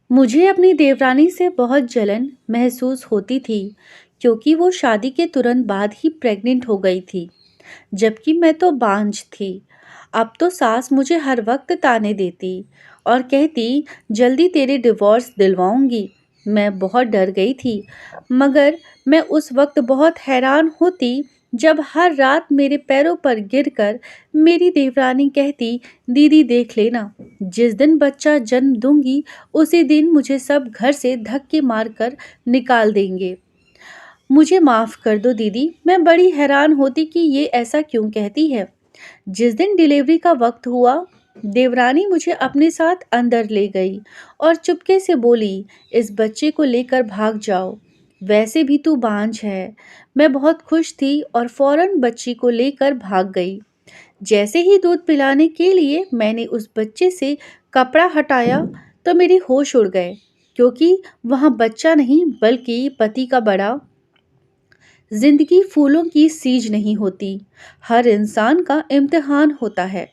मुझे अपनी देवरानी से बहुत जलन महसूस होती थी क्योंकि वो शादी के तुरंत बाद ही प्रेग्नेंट हो गई थी, जबकि मैं तो बांझ थी। अब तो सास मुझे हर वक्त ताने देती और कहती, जल्दी तेरे डिवोर्स दिलवाऊंगी। मैं बहुत डर गई थी, मगर मैं उस वक्त बहुत हैरान होती जब हर रात मेरे पैरों पर गिरकर मेरी देवरानी कहती, दीदी देख लेना, जिस दिन बच्चा जन्म दूंगी उसी दिन मुझे सब घर से धक्के मारकर निकाल देंगे। मुझे माफ़ कर दो दीदी, मैं बड़ी हैरान होती कि ये ऐसा क्यों कहती है। जिस दिन डिलीवरी का वक्त हुआ, देवरानी मुझे अपने साथ अंदर ले गई और चुपके से बोली, इस बच्चे को लेकर भाग जाओ, वैसे भी तू बांझ है। मैं बहुत खुश थी और फौरन बच्ची को लेकर भाग गई। जैसे ही दूध पिलाने के लिए मैंने उस बच्चे से कपड़ा हटाया तो मेरे होश उड़ गए, क्योंकि वहाँ बच्चा नहीं बल्कि पति का बड़ा। जिंदगी फूलों की सीज नहीं होती, हर इंसान का इम्तिहान होता है।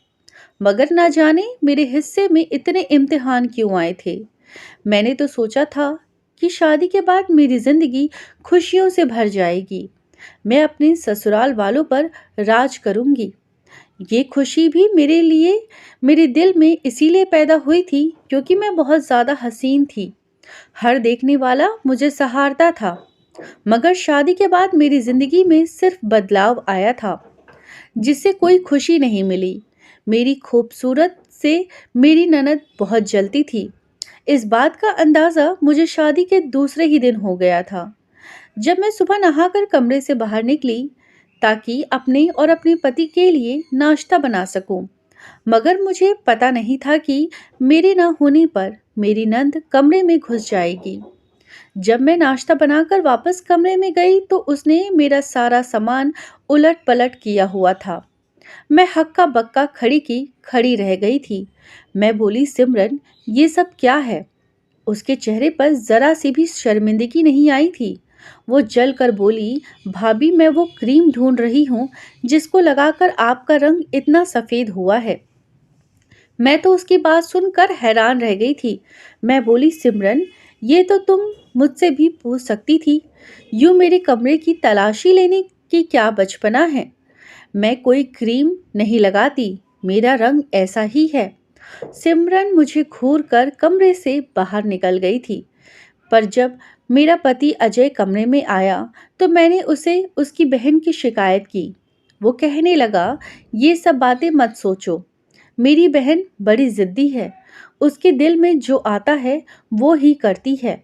मगर ना जाने मेरे हिस्से में इतने इम्तिहान क्यों आए थे। मैंने तो सोचा था कि शादी के बाद मेरी जिंदगी खुशियों से भर जाएगी, मैं अपने ससुराल वालों पर राज करूंगी। ये खुशी भी मेरे लिए मेरे दिल में इसीलिए पैदा हुई थी क्योंकि मैं बहुत ज़्यादा हसीन थी, हर देखने वाला मुझे सहारता था। मगर शादी के बाद मेरी जिंदगी में सिर्फ बदलाव आया था, जिससे कोई खुशी नहीं मिली। मेरी खूबसूरत से मेरी ननद बहुत जलती थी। इस बात का अंदाज़ा मुझे शादी के दूसरे ही दिन हो गया था, जब मैं सुबह नहाकर कमरे से बाहर निकली ताकि अपने और अपने पति के लिए नाश्ता बना सकूं। मगर मुझे पता नहीं था कि मेरे ना होने पर मेरी नंद कमरे में घुस जाएगी। जब मैं नाश्ता बनाकर वापस कमरे में गई तो उसने मेरा सारा सामान उलट पलट किया हुआ था। मैं हक्का बक्का खड़ी रह गई थी। मैं बोली, सिमरन, ये सब क्या है? उसके चेहरे पर जरा सी भी शर्मिंदगी नहीं आई थी। वो जल कर बोली, भाभी, मैं वो क्रीम ढूंढ रही हूँ जिसको लगाकर आपका रंग इतना सफेद हुआ है। मैं तो उसकी बात सुनकर हैरान रह गई थी। मैं बोली, सिमरन, ये तो तुम मुझसे भी पूछ सकती थी। यूं मेरे कमरे की तलाशी लेने की क्या बचपना है। मैं कोई क्रीम नहीं लगाती, मेरा रंग ऐसा ही है। सिमरन मुझे घूर कर कमरे से बाहर निकल गई थी। पर जब मेरा पति अजय कमरे में आया तो मैंने उसे उसकी बहन की शिकायत की। वो कहने लगा, ये सब बातें मत सोचो, मेरी बहन बड़ी जिद्दी है, उसके दिल में जो आता है वो ही करती है।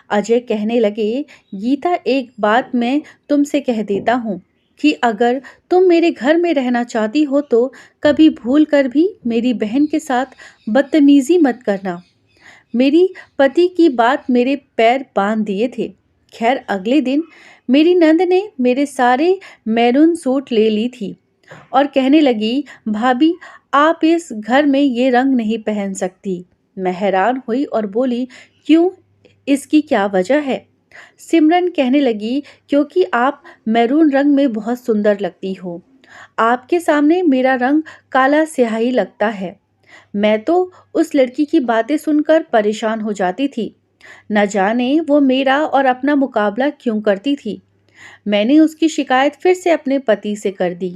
अजय कहने लगे, गीता, एक बात मैं तुमसे कह देता हूँ कि अगर तुम मेरे घर में रहना चाहती हो तो कभी भूल कर भी मेरी बहन के साथ बदतमीजी मत करना। मेरी पति की बात मेरे पैर बांध दिए थे। खैर, अगले दिन मेरी नंद ने मेरे सारे मैरून सूट ले ली थी और कहने लगी, भाभी, आप इस घर में ये रंग नहीं पहन सकती। मैं हैरान हुई और बोली, क्यों, इसकी क्या वजह है? सिमरन कहने लगी, क्योंकि आप मैरून रंग में बहुत सुंदर लगती हो, आपके सामने मेरा रंग काला स्याही लगता है। मैं तो उस लड़की की बातें सुनकर परेशान हो जाती थी। न जाने वो मेरा और अपना मुकाबला क्यों करती थी। मैंने उसकी शिकायत फिर से अपने पति से कर दी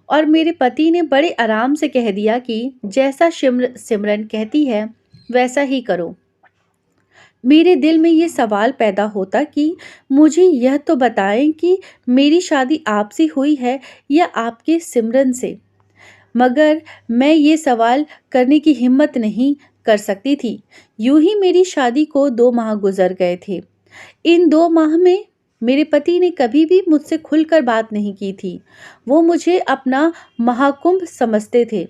और मेरे पति ने बड़े आराम से कह दिया कि जैसा सिमरन कहती है वैसा ही करो। मेरे दिल में ये सवाल पैदा होता कि मुझे यह तो बताएं कि मेरी शादी आपसे हुई है या आपके सिमरन से। मगर मैं ये सवाल करने की हिम्मत नहीं कर सकती थी। यूं ही मेरी शादी को 2 माह गुजर गए थे। इन 2 माह में मेरे पति ने कभी भी मुझसे खुलकर बात नहीं की थी। वो मुझे अपना महाकुंभ समझते थे,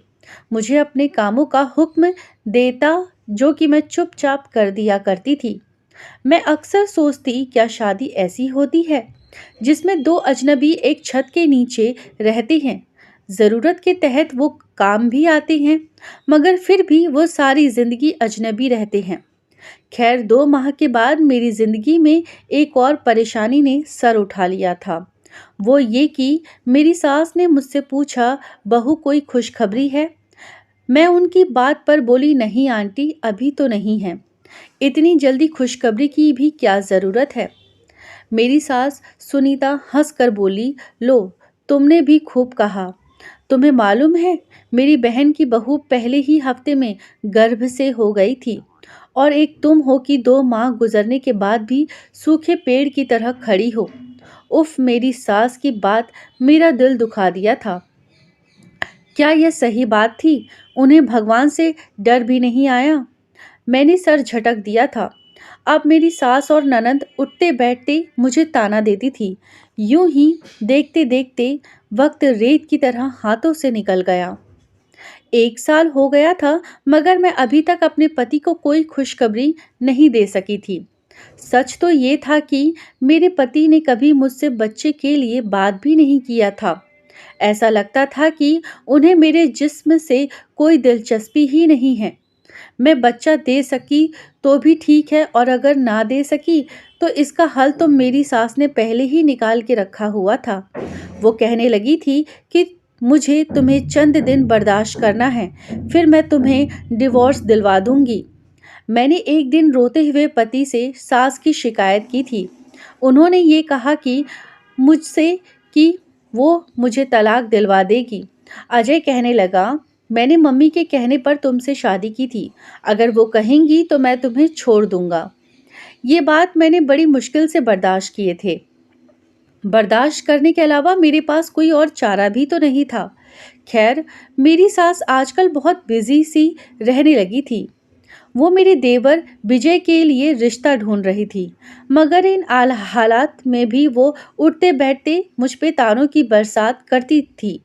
मुझे अपने कामों का हुक्म देता जो कि मैं चुपचाप कर दिया करती थी। मैं अक्सर सोचती, क्या शादी ऐसी होती है जिसमें 2 अजनबी एक छत के नीचे रहते हैं? ज़रूरत के तहत वो काम भी आते हैं, मगर फिर भी वो सारी ज़िंदगी अजनबी रहते हैं। खैर, 2 माह के बाद मेरी ज़िंदगी में एक और परेशानी ने सर उठा लिया था। वो ये कि मेरी सास ने मुझसे पूछा, बहू, कोई खुशखबरी है? मैं उनकी बात पर बोली, नहीं आंटी, अभी तो नहीं है। इतनी जल्दी खुशखबरी की भी क्या ज़रूरत है? मेरी सास सुनीता हंसकर बोली, लो, तुमने भी खूब कहा। तुम्हें मालूम है, मेरी बहन की बहू पहले ही हफ्ते में गर्भ से हो गई थी और एक तुम हो कि 2 माह गुजरने के बाद भी सूखे पेड़ की तरह खड़ी हो। उफ, मेरी सास की बात मेरा दिल दुखा दिया था। क्या यह सही बात थी? उन्हें भगवान से डर भी नहीं आया? मैंने सर झटक दिया था। अब मेरी सास और ननद उठते बैठते मुझे ताना देती थी। यूं ही देखते देखते वक्त रेत की तरह हाथों से निकल गया। 1 साल हो गया था, मगर मैं अभी तक अपने पति को कोई खुशखबरी नहीं दे सकी थी। सच तो ये था कि मेरे पति ने कभी मुझसे बच्चे के लिए बात भी नहीं किया था। ऐसा लगता था कि उन्हें मेरे जिस्म से कोई दिलचस्पी ही नहीं है। मैं बच्चा दे सकी तो भी ठीक है, और अगर ना दे सकी तो इसका हल तो मेरी सास ने पहले ही निकाल के रखा हुआ था। वो कहने लगी थी कि मुझे तुम्हें चंद दिन बर्दाश्त करना है, फिर मैं तुम्हें डिवोर्स दिलवा दूंगी। मैंने एक दिन रोते हुए पति से सास की शिकायत की थी। उन्होंने ये कहा कि मुझसे कि वो मुझे तलाक दिलवा देगी। अजय कहने लगा, मैंने मम्मी के कहने पर तुमसे शादी की थी। अगर वो कहेंगी तो मैं तुम्हें छोड़ दूंगा। ये बात मैंने बड़ी मुश्किल से बर्दाश्त किए थे। बर्दाश्त करने के अलावा मेरे पास कोई और चारा भी तो नहीं था। खैर, मेरी सास आजकल बहुत बिजी सी रहने लगी थी। वो मेरे देवर विजय के लिए रिश्ता ढूंढ रही थी, मगर इन हालात में भी वो उठते बैठते मुझ पे तानों की बरसात करती थी।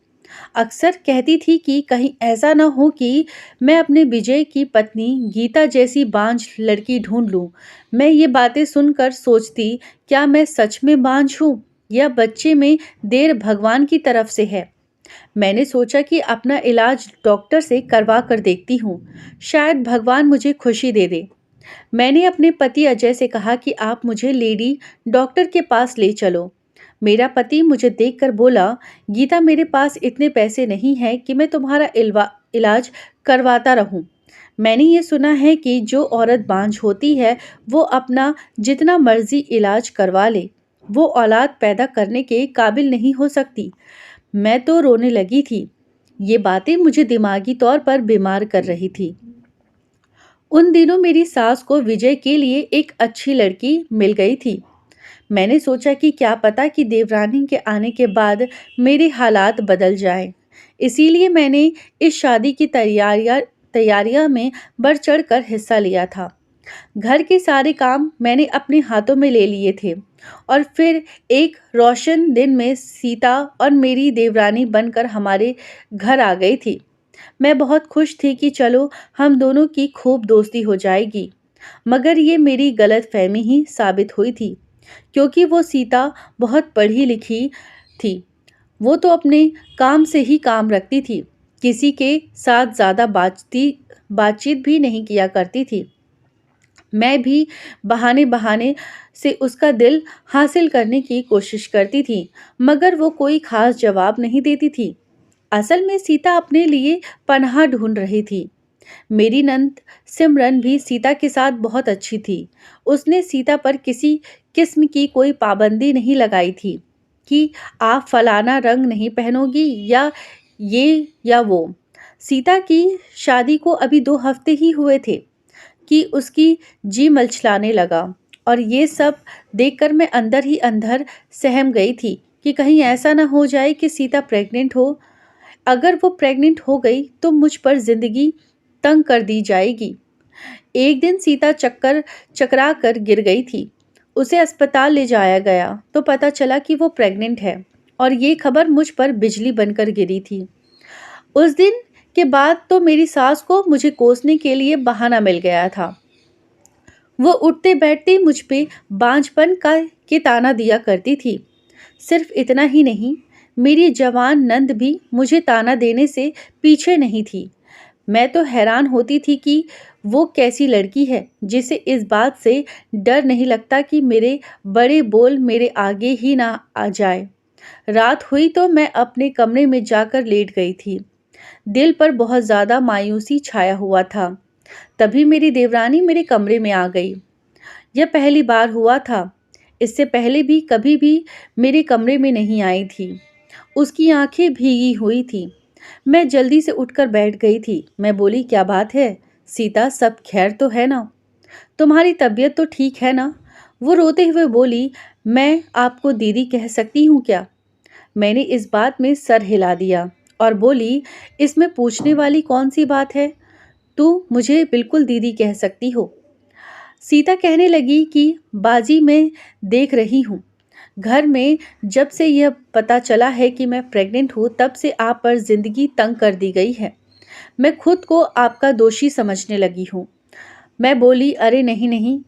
अक्सर कहती थी कि कहीं ऐसा न हो कि मैं अपने विजय की पत्नी गीता जैसी बांझ लड़की ढूंढ लूं। मैं ये बातें सुनकर सोचती, क्या मैं सच में बांझ हूँ या बच्चे में देर भगवान की तरफ से है। मैंने सोचा कि अपना इलाज डॉक्टर से करवा कर देखती हूँ, शायद भगवान मुझे खुशी दे दे। मैंने अपने पति अजय से कहा कि आप मुझे लेडी डॉक्टर के पास ले चलो। मेरा पति मुझे देखकर बोला, गीता, मेरे पास इतने पैसे नहीं हैं कि मैं तुम्हारा इलाज करवाता रहूं। मैंने ये सुना है कि जो औरत बांझ होती है वो अपना जितना मर्जी इलाज करवा ले, वो औलाद पैदा करने के काबिल नहीं हो सकती। मैं तो रोने लगी थी। ये बातें मुझे दिमागी तौर पर बीमार कर रही थी। उन दिनों मेरी सास को विजय के लिए एक अच्छी लड़की मिल गई थी। मैंने सोचा कि क्या पता कि देवरानी के आने के बाद मेरे हालात बदल जाएं। इसीलिए मैंने इस शादी की तैयारियां में बढ़ चढ़ कर हिस्सा लिया था। घर के सारे काम मैंने अपने हाथों में ले लिए थे, और फिर एक रोशन दिन में सीता और मेरी देवरानी बनकर हमारे घर आ गई थी। मैं बहुत खुश थी कि चलो, हम दोनों की खूब दोस्ती हो जाएगी। मगर ये मेरी गलतफहमी ही साबित हुई थी, क्योंकि वो सीता बहुत पढ़ी लिखी थी। वो तो अपने काम से ही काम रखती थी, किसी के साथ ज़्यादा बातचीत भी नहीं किया करती थी। मैं भी बहाने बहाने से उसका दिल हासिल करने की कोशिश करती थी, मगर वो कोई खास जवाब नहीं देती थी। असल में सीता अपने लिए पनाह ढूंढ रही थी। मेरी नंद सिमरन भी सीता के साथ बहुत अच्छी थी। उसने सीता पर किसी किस्म की कोई पाबंदी नहीं लगाई थी कि आप फलाना रंग नहीं पहनोगी या ये या वो। सीता की शादी को अभी 2 हफ्ते ही हुए थे कि उसकी जी मलचलाने लगा, और ये सब देखकर मैं अंदर ही अंदर सहम गई थी कि कहीं ऐसा ना हो जाए कि सीता प्रेग्नेंट हो। अगर वो प्रेग्नेंट हो गई तो मुझ पर जिंदगी तंग कर दी जाएगी। एक दिन सीता चक्कर चकरा कर गिर गई थी। उसे अस्पताल ले जाया गया तो पता चला कि वो प्रेग्नेंट है, और ये खबर मुझ पर बिजली बनकर गिरी थी। उस दिन के बाद तो मेरी सास को मुझे कोसने के लिए बहाना मिल गया था। वो उठते बैठते मुझ पे बांझपन का के ताना दिया करती थी। सिर्फ इतना ही नहीं, मेरी जवान नंद भी मुझे ताना देने से पीछे नहीं थी। मैं तो हैरान होती थी कि वो कैसी लड़की है जिसे इस बात से डर नहीं लगता कि मेरे बड़े बोल मेरे आगे ही ना आ जाए। रात हुई तो मैं अपने कमरे में जाकर लेट गई थी। दिल पर बहुत ज़्यादा मायूसी छाया हुआ था। तभी मेरी देवरानी मेरे कमरे में आ गई। यह पहली बार हुआ था। इससे पहले भी कभी भी मेरे कमरे में नहीं आई थी। उसकी आंखें भीगी हुई थीं। मैं जल्दी से उठकर बैठ गई थी। मैं बोली, क्या बात है सीता, सब खैर तो है ना? तुम्हारी तबीयत तो ठीक है ना? वो रोते हुए बोली, मैं आपको दीदी कह सकती हूँ क्या? मैंने इस बात में सर हिला दिया और बोली, इसमें पूछने वाली कौन सी बात है? तू मुझे बिल्कुल दीदी कह सकती हो। सीता कहने लगी कि बाजी मैं देख रही हूँ। घर में जब से यह पता चला है कि मैं प्रेग्नेंट हूँ, तब से आप पर जिंदगी तंग कर दी गई है। मैं खुद को आपका दोषी समझने लगी हूँ। मैं बोली, अरे नहीं नहीं,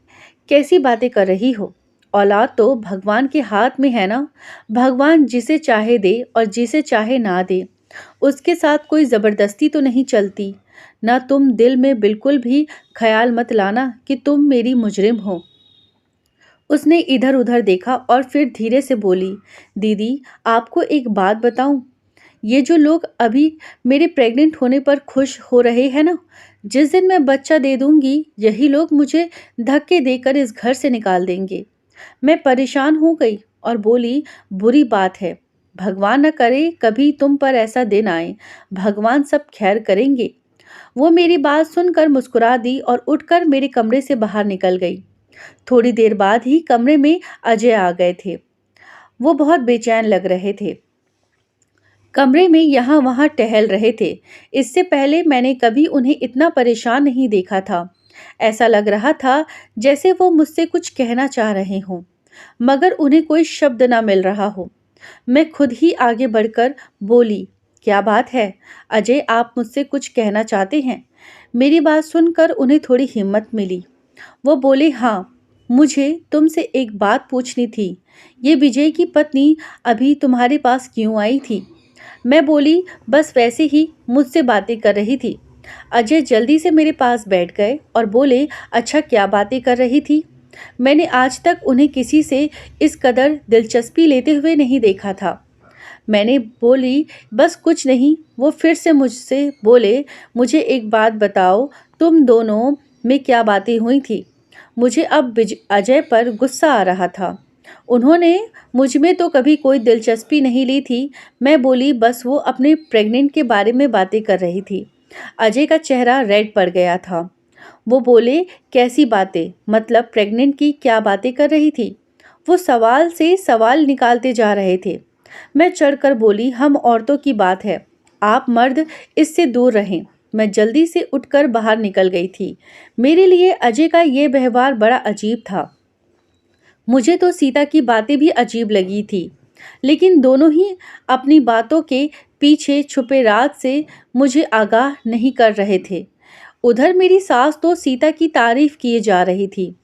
कैसी बातें कर रही हो? औलाद तो भगवान के हाथ में है ना। भगवान जिसे चाहे दे और जिसे चाहे ना दे। उसके साथ कोई ज़बरदस्ती तो नहीं चलती। ना तुम दिल में बिल्कुल भी ख्याल मत लाना कि तुम मेरी मुजरिम हो। उसने इधर उधर देखा और फिर धीरे से बोली, दीदी आपको एक बात बताऊं? ये जो लोग अभी मेरे प्रेग्नेंट होने पर खुश हो रहे हैं ना, जिस दिन मैं बच्चा दे दूंगी, यही लोग मुझे धक्के देकर इस घर से निकाल देंगे। मैं परेशान हो गई और बोली, बुरी बात है। भगवान न करे कभी तुम पर ऐसा दिन आए। भगवान सब खैर करेंगे। वो मेरी बात सुनकर मुस्कुरा दी और उठकर मेरे कमरे से बाहर निकल गई। थोड़ी देर बाद ही कमरे में अजय आ गए थे। वो बहुत बेचैन लग रहे थे। कमरे में यहाँ वहाँ टहल रहे थे। इससे पहले मैंने कभी उन्हें इतना परेशान नहीं देखा था। ऐसा लग रहा था जैसे वो मुझसे कुछ कहना चाह रहे हों, मगर उन्हें कोई शब्द ना मिल रहा हो। मैं खुद ही आगे बढ़कर बोली, क्या बात है अजय, आप मुझसे कुछ कहना चाहते हैं? मेरी बात सुनकर उन्हें थोड़ी हिम्मत मिली। वो बोले, हाँ, मुझे तुमसे एक बात पूछनी थी। ये विजय की पत्नी अभी तुम्हारे पास क्यों आई थी? मैं बोली, बस वैसे ही मुझसे बातें कर रही थी। अजय जल्दी से मेरे पास बैठ गए और बोले, अच्छा क्या बातें कर रही थी? मैंने आज तक उन्हें किसी से इस कदर दिलचस्पी लेते हुए नहीं देखा था। मैंने बोली, बस कुछ नहीं। वो फिर से मुझसे बोले, मुझे एक बात बताओ, तुम दोनों में क्या बातें हुई थी? मुझे अब अजय पर गुस्सा आ रहा था। उन्होंने मुझ में तो कभी कोई दिलचस्पी नहीं ली थी। मैं बोली, बस वो अपने प्रेग्नेंट के बारे में बातें कर रही थी। अजय का चेहरा रेड पड़ गया था। वो बोले, कैसी बातें? मतलब प्रेग्नेंट की क्या बातें कर रही थी? वो सवाल से सवाल निकालते जा रहे थे। मैं चढ़कर बोली, हम औरतों की बात है, आप मर्द इससे दूर रहें। मैं जल्दी से उठकर बाहर निकल गई थी। मेरे लिए अजय का ये व्यवहार बड़ा अजीब था। मुझे तो सीता की बातें भी अजीब लगी थी, लेकिन दोनों ही अपनी बातों के पीछे छुपे राज से मुझे आगाह नहीं कर रहे थे। उधर मेरी सास तो सीता की तारीफ किए जा रही थी,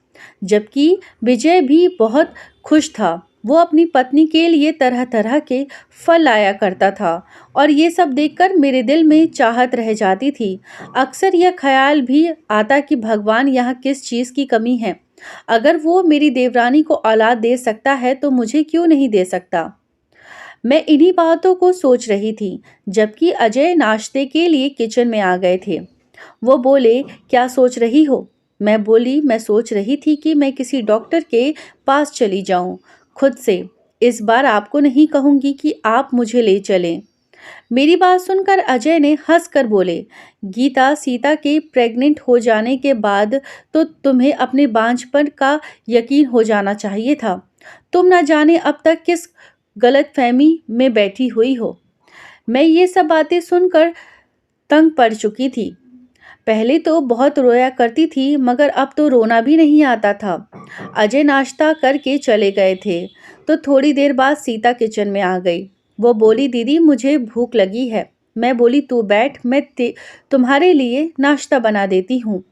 जबकि विजय भी बहुत खुश था। वो अपनी पत्नी के लिए तरह तरह के फल लाया करता था और ये सब देखकर मेरे दिल में चाहत रह जाती थी। अक्सर यह ख्याल भी आता कि भगवान यहाँ किस चीज़ की कमी है। अगर वो मेरी देवरानी को औलाद दे सकता है तो मुझे क्यों नहीं दे सकता? मैं इन्हीं बातों को सोच रही थी, जबकि अजय नाश्ते के लिए किचन में आ गए थे। वो बोले, क्या सोच रही हो? मैं बोली, मैं सोच रही थी कि मैं किसी डॉक्टर के पास चली जाऊं, खुद से। इस बार आपको नहीं कहूंगी कि आप मुझे ले चलें। मेरी बात सुनकर अजय ने हंसकर बोले, गीता, सीता के प्रेग्नेंट हो जाने के बाद तो तुम्हें अपने बांझपन का यकीन हो जाना चाहिए था। तुम न जाने अब तक किस गलतफहमी में बैठी हुई हो। मैं ये सब बातें सुनकर तंग पड़ चुकी थी। पहले तो बहुत रोया करती थी, मगर अब तो रोना भी नहीं आता था। अजय नाश्ता करके चले गए थे तो थोड़ी देर बाद सीता किचन में आ गई। वो बोली, दीदी मुझे भूख लगी है। मैं बोली, तू बैठ, मैं तुम्हारे लिए नाश्ता बना देती हूँ।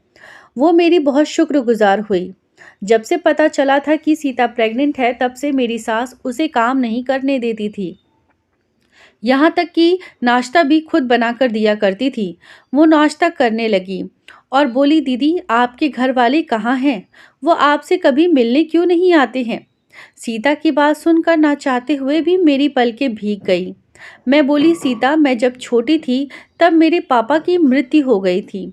वो मेरी बहुत शुक्रगुजार हुई। जब से पता चला था कि सीता प्रेग्नेंट है, तब से मेरी सास उसे काम नहीं करने देती थी। यहाँ तक कि नाश्ता भी खुद बनाकर दिया करती थी। वो नाश्ता करने लगी और बोली, दीदी आपके घर वाले कहाँ हैं? वो आपसे कभी मिलने क्यों नहीं आते हैं? सीता की बात सुनकर ना चाहते हुए भी मेरी पलकें भीग गई। मैं बोली, सीता, मैं जब छोटी थी तब मेरे पापा की मृत्यु हो गई थी।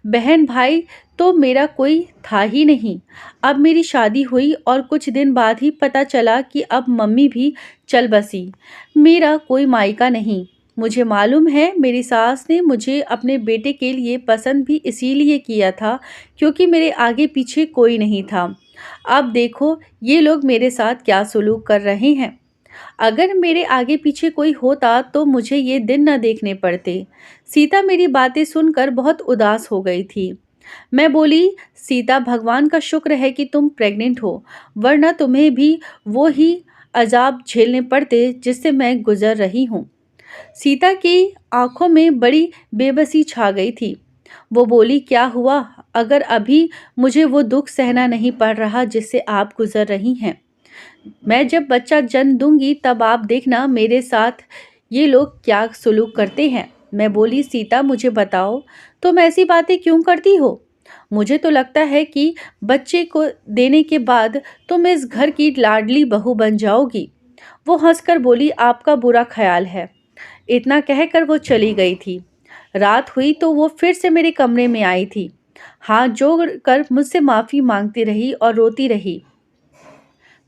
बहन भाई तो मेरा कोई था ही नहीं। अब मेरी शादी हुई और कुछ दिन बाद ही पता चला कि अब मम्मी भी चल बसी। मेरा कोई मायका नहीं। मुझे मालूम है मेरी सास ने मुझे अपने बेटे के लिए पसंद भी इसीलिए किया था क्योंकि मेरे आगे पीछे कोई नहीं था। अब देखो ये लोग मेरे साथ क्या सुलूक कर रहे हैं। अगर मेरे आगे पीछे कोई होता तो मुझे ये दिन न देखने पड़ते। सीता मेरी बातें सुनकर बहुत उदास हो गई थी। मैं बोली, सीता भगवान का शुक्र है कि तुम प्रेग्नेंट हो, वरना तुम्हें भी वो ही अजाब झेलने पड़ते जिससे मैं गुजर रही हूँ। सीता की आंखों में बड़ी बेबसी छा गई थी। वो बोली, क्या हुआ अगर अभी मुझे वो दुख सहना नहीं पड़ रहा जिससे आप गुजर रही हैं। मैं जब बच्चा जन्म दूंगी तब आप देखना मेरे साथ ये लोग क्या सुलूक करते हैं। मैं बोली, सीता मुझे बताओ तुम ऐसी बातें क्यों करती हो। मुझे तो लगता है कि बच्चे को देने के बाद तुम इस घर की लाडली बहू बन जाओगी। वो हंसकर बोली, आपका बुरा ख्याल है। इतना कहकर वो चली गई थी। रात हुई तो वो फिर से मेरे कमरे में आई थी। हाथ जोड़ कर मुझसे माफ़ी मांगती रही और रोती रही।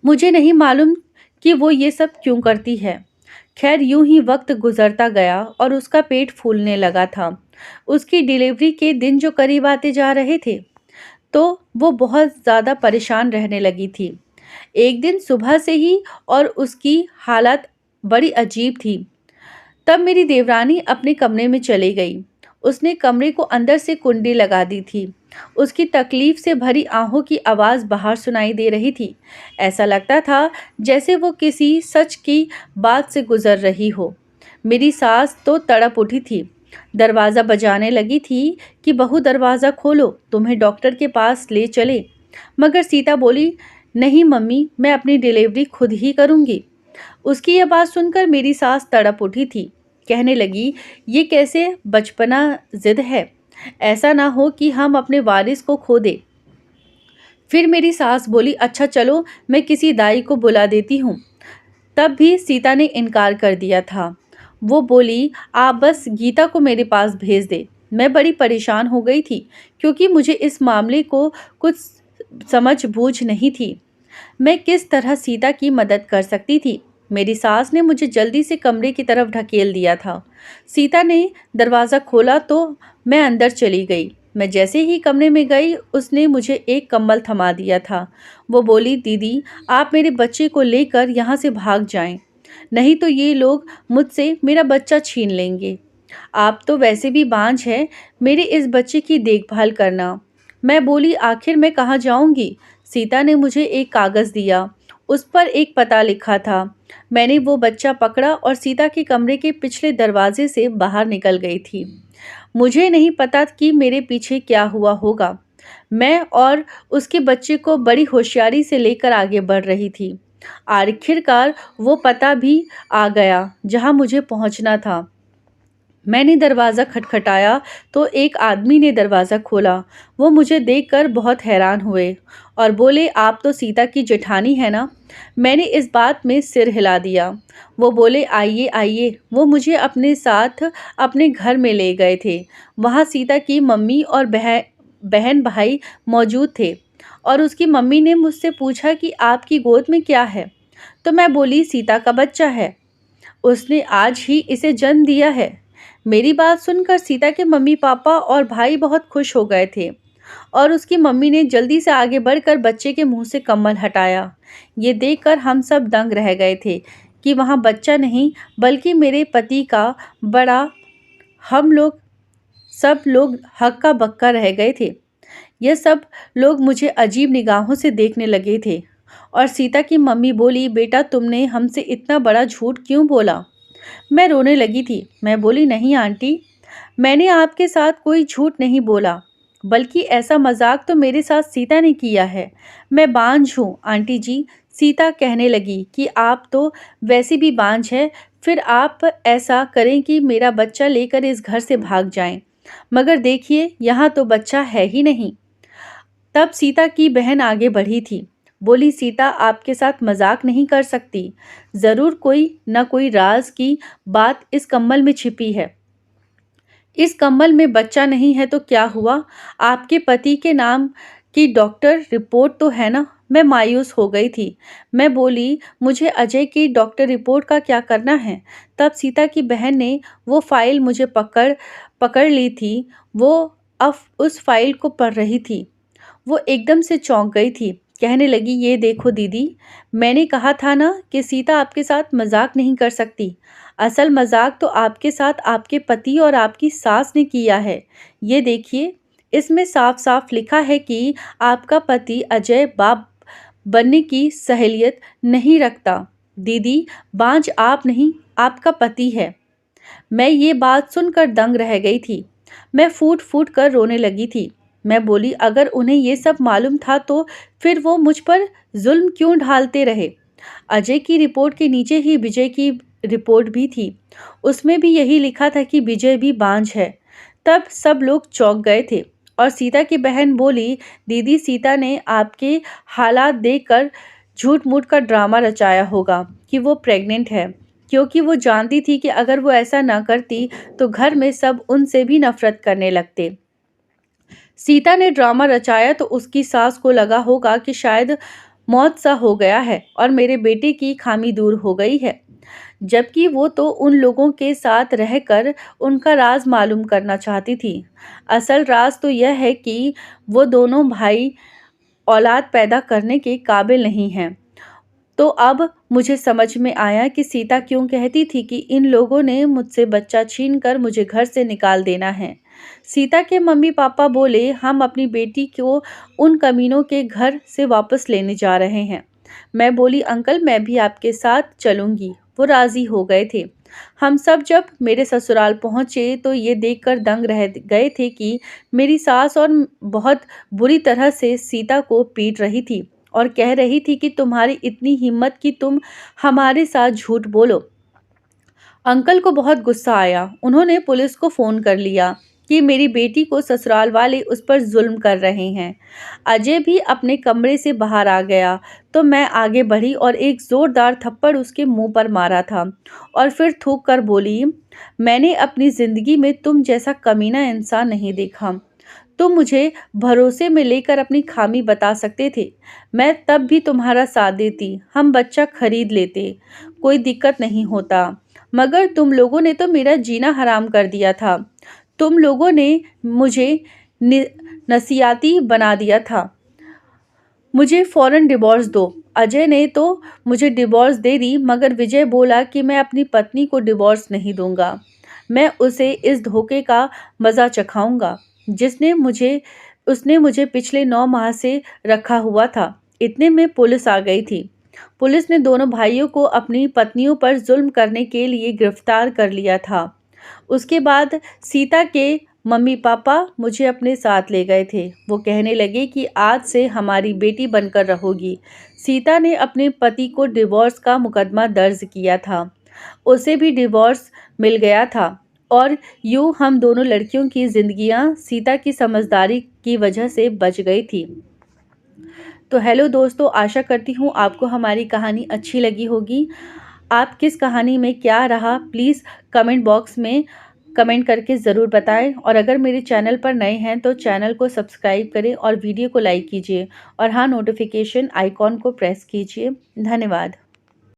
मुझे नहीं मालूम कि वो ये सब क्यों करती है। खैर यूं ही वक्त गुजरता गया और उसका पेट फूलने लगा था। उसकी डिलीवरी के दिन जो करीब आते जा रहे थे तो वो बहुत ज़्यादा परेशान रहने लगी थी। एक दिन सुबह से ही और उसकी हालत बड़ी अजीब थी। तब मेरी देवरानी अपने कमरे में चली गई। उसने कमरे को अंदर से कुंडी लगा दी थी। उसकी तकलीफ से भरी आहों की आवाज़ बाहर सुनाई दे रही थी। ऐसा लगता था जैसे वो किसी सच की बात से गुजर रही हो। मेरी सास तो तड़प उठी थी। दरवाज़ा बजाने लगी थी कि बहू दरवाज़ा खोलो, तुम्हें डॉक्टर के पास ले चले। मगर सीता बोली, नहीं मम्मी, मैं अपनी डिलीवरी खुद ही करूँगी। उसकी यह बात सुनकर मेरी सास तड़प उठी थी। कहने लगी, ये कैसे बचपना जिद है। ऐसा ना हो कि हम अपने वारिस को खो दे। फिर मेरी सास बोली, अच्छा चलो मैं किसी दाई को बुला देती हूँ। तब भी सीता ने इनकार कर दिया था। वो बोली, आप बस गीता को मेरे पास भेज दे। मैं बड़ी परेशान हो गई थी क्योंकि मुझे इस मामले को कुछ समझ बूझ नहीं थी। मैं किस तरह सीता की मदद कर सकती थी। मेरी सास ने मुझे जल्दी से कमरे की तरफ ढकेल दिया था। सीता ने दरवाज़ा खोला तो मैं अंदर चली गई। मैं जैसे ही कमरे में गई उसने मुझे एक कंबल थमा दिया था। वो बोली, दीदी आप मेरे बच्चे को लेकर यहाँ से भाग जाएं, नहीं तो ये लोग मुझसे मेरा बच्चा छीन लेंगे। आप तो वैसे भी बांझ हैं, मेरे इस बच्चे की देखभाल करना। मैं बोली, आखिर मैं कहाँ जाऊँगी। सीता ने मुझे एक कागज़ दिया। उस पर एक पता लिखा था। मैंने वो बच्चा पकड़ा और सीता के कमरे के पिछले दरवाजे से बाहर निकल गई थी। मुझे नहीं पता कि मेरे पीछे क्या हुआ होगा। मैं और उसके बच्चे को बड़ी होशियारी से लेकर आगे बढ़ रही थी। आखिरकार वो पता भी आ गया जहाँ मुझे पहुँचना था। मैंने दरवाज़ा खटखटाया तो एक आदमी ने दरवाज़ा खोला। वो मुझे देखकर बहुत हैरान हुए और बोले, आप तो सीता की जेठानी है ना। मैंने इस बात में सिर हिला दिया। वो बोले, आइए आइए। वो मुझे अपने साथ अपने घर में ले गए थे। वहाँ सीता की मम्मी और बहन भाई मौजूद थे और उसकी मम्मी ने मुझसे पूछा कि आपकी गोद में क्या है। तो मैं बोली, सीता का बच्चा है, उसने आज ही इसे जन्म दिया है। मेरी बात सुनकर सीता के मम्मी पापा और भाई बहुत खुश हो गए थे और उसकी मम्मी ने जल्दी से आगे बढ़कर बच्चे के मुंह से कंबल हटाया। ये देखकर हम सब दंग रह गए थे कि वहाँ बच्चा नहीं बल्कि मेरे पति का बड़ा। हम लोग सब लोग हक्का बक्का रह गए थे। यह सब लोग मुझे अजीब निगाहों से देखने लगे थे और सीता की मम्मी बोली, बेटा तुमने हमसे इतना बड़ा झूठ क्यों बोला। मैं रोने लगी थी। मैं बोली, नहीं आंटी, मैंने आपके साथ कोई झूठ नहीं बोला, बल्कि ऐसा मजाक तो मेरे साथ सीता ने किया है। मैं बांझ हूँ आंटी जी। सीता कहने लगी कि आप तो वैसे भी बांझ है, फिर आप ऐसा करें कि मेरा बच्चा लेकर इस घर से भाग जाएं। मगर देखिए यहाँ तो बच्चा है ही नहीं। तब सीता की बहन आगे बढ़ी थी। बोली, सीता आपके साथ मजाक नहीं कर सकती। ज़रूर कोई न कोई राज की बात इस कम्बल में छिपी है। इस कम्बल में बच्चा नहीं है तो क्या हुआ? आपके पति के नाम की डॉक्टर रिपोर्ट तो है ना? मैं मायूस हो गई थी। मैं बोली, मुझे अजय की डॉक्टर रिपोर्ट का क्या करना है? तब सीता की बहन ने वो फाइल मुझे पकड़ पकड़ ली थी। वो अब उस फाइल को पढ़ रही थी। वो एकदम से चौंक गई थी। कहने लगी, ये देखो दीदी, मैंने कहा था ना कि सीता आपके साथ मजाक नहीं कर सकती। असल मजाक तो आपके साथ आपके पति और आपकी सास ने किया है। ये देखिए, इसमें साफ साफ लिखा है कि आपका पति अजय बाप बनने की सहेलियत नहीं रखता। दीदी, बांझ आप नहीं, आपका पति है। मैं ये बात सुनकर दंग रह गई थी। मैं फूट फूट कर रोने लगी थी। मैं बोली, अगर उन्हें ये सब मालूम था तो फिर वो मुझ पर जुल्म क्यों ढालते रहे? अजय की रिपोर्ट के नीचे ही विजय की रिपोर्ट भी थी। उसमें भी यही लिखा था कि विजय भी बांझ है। तब सब लोग चौंक गए थे और सीता की बहन बोली, दीदी, सीता ने आपके हालात देखकर झूठ मूठ का ड्रामा रचाया होगा कि वो प्रेग्नेंट है, क्योंकि वो जानती थी कि अगर वो ऐसा ना करती तो घर में सब उनसे भी नफरत करने लगते। सीता ने ड्रामा रचाया तो उसकी सास को लगा होगा कि शायद मौत सा हो गया है और मेरे बेटे की खामी दूर हो गई है, जबकि वो तो उन लोगों के साथ रहकर उनका राज मालूम करना चाहती थी। असल राज तो यह है कि वो दोनों भाई औलाद पैदा करने के काबिल नहीं हैं। तो अब मुझे समझ में आया कि सीता क्यों कहती थी कि इन लोगों ने मुझसे बच्चा छीनकर मुझे घर से निकाल देना है। सीता के मम्मी पापा बोले, हम अपनी बेटी को उन कमीनों के घर से वापस लेने जा रहे हैं। मैं बोली, अंकल, मैं भी आपके साथ चलूंगी। वो राजी हो गए थे। हम सब जब मेरे ससुराल पहुंचे तो ये देखकर दंग रह गए थे कि मेरी सास और बहुत बुरी तरह से सीता को पीट रही थी और कह रही थी कि तुम्हारी इतनी हिम्मत कि तुम हमारे साथ झूठ बोलो। अंकल को बहुत गुस्सा आया। उन्होंने पुलिस को फ़ोन कर लिया कि मेरी बेटी को ससुराल वाले उस पर जुल्म कर रहे हैं। अजय भी अपने कमरे से बाहर आ गया तो मैं आगे बढ़ी और एक ज़ोरदार थप्पड़ उसके मुंह पर मारा था और फिर थूक कर बोली, मैंने अपनी ज़िंदगी में तुम जैसा कमीना इंसान नहीं देखा। तुम मुझे भरोसे में लेकर अपनी खामी बता सकते थे। मैं तब भी तुम्हारा साथ देती, हम बच्चा खरीद लेते, कोई दिक्कत नहीं होता। मगर तुम लोगों ने तो मेरा जीना हराम कर दिया था। तुम लोगों ने मुझे नसियाती बना दिया था। मुझे फ़ौरन डिवोर्स दो। अजय ने तो मुझे डिवोर्स दे दी, मगर विजय बोला कि मैं अपनी पत्नी को डिवोर्स नहीं दूंगा। मैं उसे इस धोखे का मज़ा चखाऊंगा जिसने मुझे उसने मुझे पिछले 9 माह से रखा हुआ था। इतने में पुलिस आ गई थी। पुलिस ने दोनों भाइयों को अपनी पत्नियों पर जुल्म करने के लिए गिरफ्तार कर लिया था। उसके बाद सीता के मम्मी पापा मुझे अपने साथ ले गए थे। वो कहने लगे कि आज से हमारी बेटी बनकर रहोगी। सीता ने अपने पति को डिवोर्स का मुकदमा दर्ज किया था। उसे भी डिवोर्स मिल गया था और यूं हम दोनों लड़कियों की जिंदगियां सीता की समझदारी की वजह से बच गई थी। तो हेलो दोस्तों, आशा करती हूँ आपको हमारी कहानी अच्छी लगी होगी। आप किस कहानी में क्या रहा, प्लीज़ कमेंट बॉक्स में कमेंट करके ज़रूर बताएं। और अगर मेरे चैनल पर नए हैं तो चैनल को सब्सक्राइब करें और वीडियो को लाइक कीजिए और हाँ, नोटिफिकेशन आइकॉन को प्रेस कीजिए। धन्यवाद।